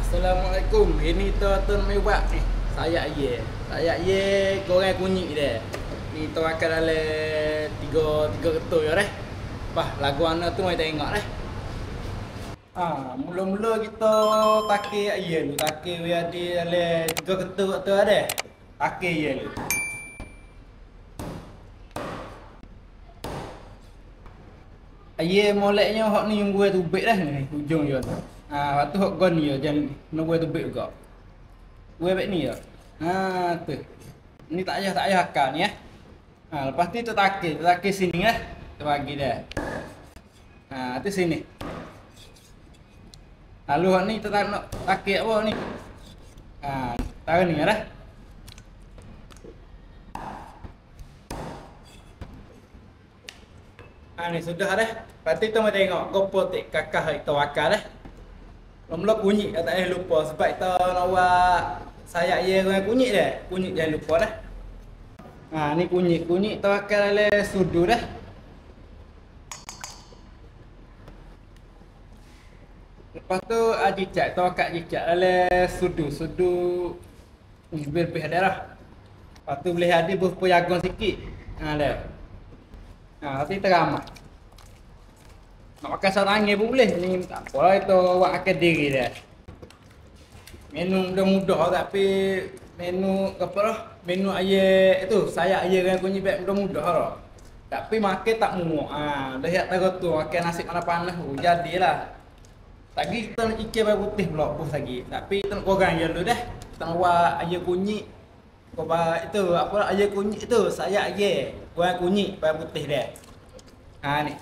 Assalamualaikum. Ini tuan-tuan mewah ni. Saya goreng kunyit dia. Ni tuan akan dalam tiga ketul ya dah. Bah, lagu ana tu mai tengok dah. Mula-mula kita takir air dulu. Takir dia di dalam tiga ketul tu ada. Takir air dulu. Air moleknya hok ni yang gue tubik dah ni hujung dia. Waktu hok gon ni jangan nak gue tubik juga. Gue baik ni ya. Tu. Ni tak payah akal ni ya. Lepas tu takir sini lah. Kita bagi dah. Tu sini. Lalu hok ni kita tak nak takir apa ni. Tahu ni dah. Ni sudah dah. Lepas tu kita mau tengok gopo tik kakak itu akal dah. Mula kunyit tak payah lupa sebab kita nak buat sayap dia dengan kunyit dah. Kunyit jangan lupa dah. Ni kunyit tu akan dalam sudu dah. Lepas tu jicak tu akan jicak dalam sudu ni lebih ada dah. Lepas tu boleh ada berapa jagung sikit. Dah. Nanti teramat. Nak makan sarangnya pun boleh. Ni tak apa lah itu awak akan diri dia. Menu mudah-mudah tapi menu apa lah? Menu air itu saya air dengan kunyit baik mudah-mudah lah. Tapi makan tak muak. Lihat tahu tu makan nasi panas-panas jadilah. Lagi kita nak cicil air putih pula bos lagi. Tapi kita nak goreng je dulu dah. Kita nak buat air kunyit. Itu apa lah air kunyit itu saya air. Goreng kunyit air putih dia. Ni.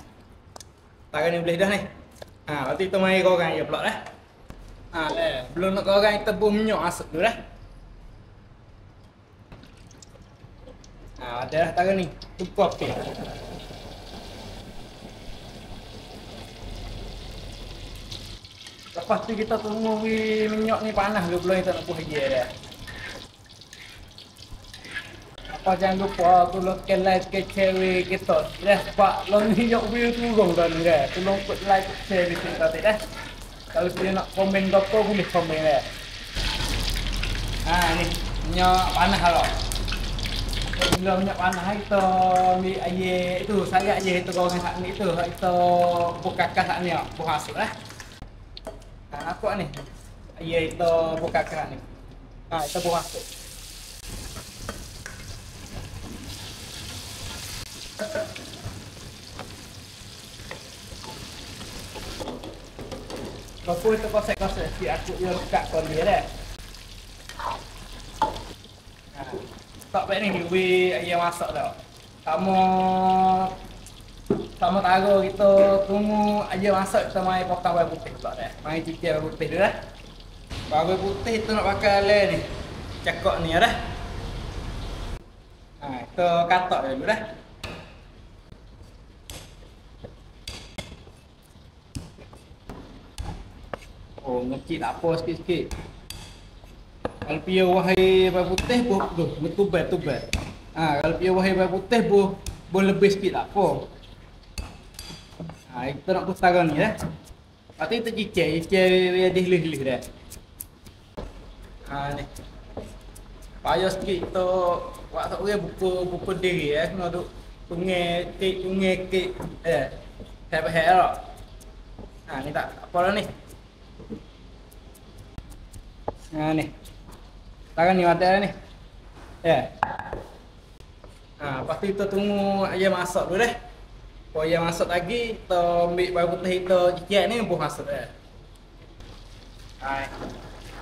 Tarik ni boleh dah ni. Lepas tu kita mari goreng je pula dah. Belum nak goreng kita buh minyak masuk dulu dah. Ada dah tarik ni. Cukup okey. Lepas tu kita tunggu minyak ni panas dulu belum kita nak buh je dah. Jangan lupa tolong like ke share kita. Dah sebab long ni yok view turun dah ni dah. Tolong put like share di sini tadi dah. Kalau dia nak komen apa boleh komen dah. Ni minyak panas lah. Bila minyak panas kita ambil air itu saya air itu goreng hak ni tu hak kita bukakan hak ni buh masuk dah. Apa ni? Air itu bukakan ni. Kita buh masuk. Lepas itu kosek-kosek si aku dia dekat kon dia dah. Tak baik ni air masak dah. Sama taruh kita tunggu air masak kita mai potong air putih pula dah. Mai cicil air putih dah. Air putih tu nak pakai le ni. Cakok ni dah. Kita katak dulu dah. Ngecik tak apa sikit-sikit. Kalau pia wahai air putih tubat. Kalau pia wahai air putih lebih sikit tak apa. Kita nak putar ni dah. Lepas tu kita cicil dia dilih-lih dah. Ni. Payah sikit kita buat tak boleh buku diri kena duk tungai kek. Hebat lah. Ni tak apa lah ni. Ni. Tangan ni ada ni. Lepas tu kita tunggu air masak dulu dah. Kalau air masak lagi, kita ambil bawang putih kita cicil ni buh masuk dah.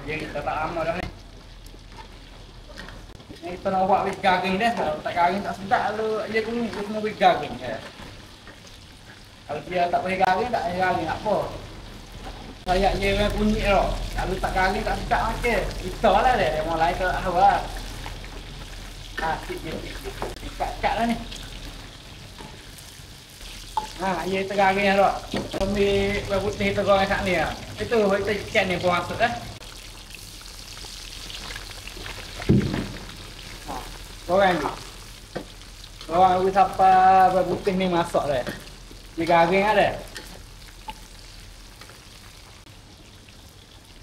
Jadi kita tak lama dah ni. Ni kita nak buat wis garing dah. Kalau tak garing tak sedap lalu air kunyit dia kena wis garing. Kalau dia tak boleh garing tak apa. Saya je dengan kunyit tau. Kalau tak garing tak sedap makan. Kita lah dia mulai ke awal. Sikit je. Kat lah ni. Ia tergaring lah tak. Ambil air putih kita goreng kat ni lah. Itu kita ikan ni pun masuk dah. Goreng ni. Goreng sampai air putih ni masuk dah. Dia garing lah dah.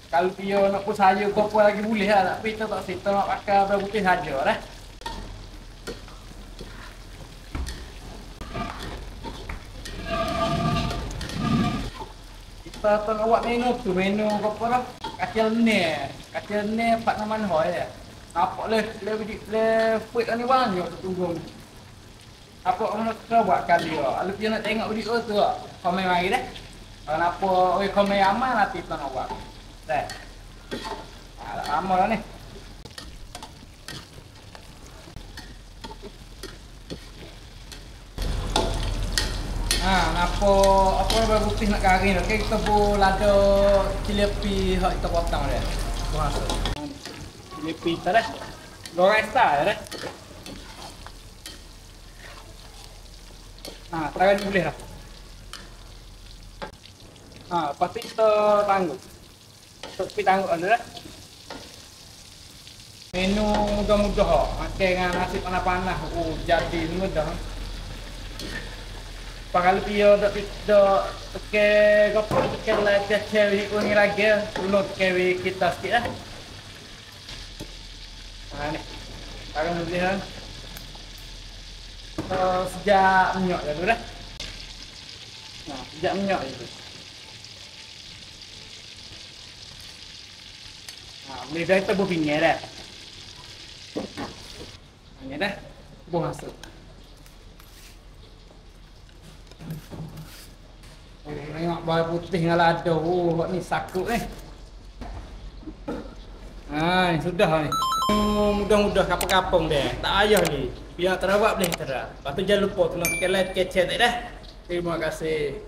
Kalau dia nak pun sayur apa lagi boleh lah. Tapi kita tak kita nak pakai bawang putih saja lah. Kita tu nak buat menu apa dah. Kacil ni 4 hoi ya. Nampak le food ni banyak tunggu. Apa orang nak buat kali tu. Kalau dia nak tengok video tu, komen mari dah. Kalau apa oi komen aman nanti kita nak buat. Dah. Lama dah ni. Apa bawang putih nak garing tu. Okay, kita bu lada cili api hak kita potong dia. Buat cili api tu dah. Goreng style dah. Tangan ni boleh dah. Lepas tu kita tangguh. Kita tangguh anda dah. Menu mudah-mudah. Makan dengan nasi panas-panas. Jadi mudah. Kalau dia dak pakai apa pakai lagi cewek ni lagi ulun cewek kita sikit lah. Ni. Sekarang boleh kan. Sejak minyak dah dulu dah. Sejak minyak je tu. Ni dah kita berpinggir dah. Ni dah. Buang masuk. Tengok bawang putih dengan lada. Buat ni sakut ni. Ni sudah ni. Mudah-mudah kapung-kapung dia. Tak payah ni. Biar terawak boleh terang. Lepas tu jangan lupa tolong tekan like, tekan share tak dah. Terima kasih.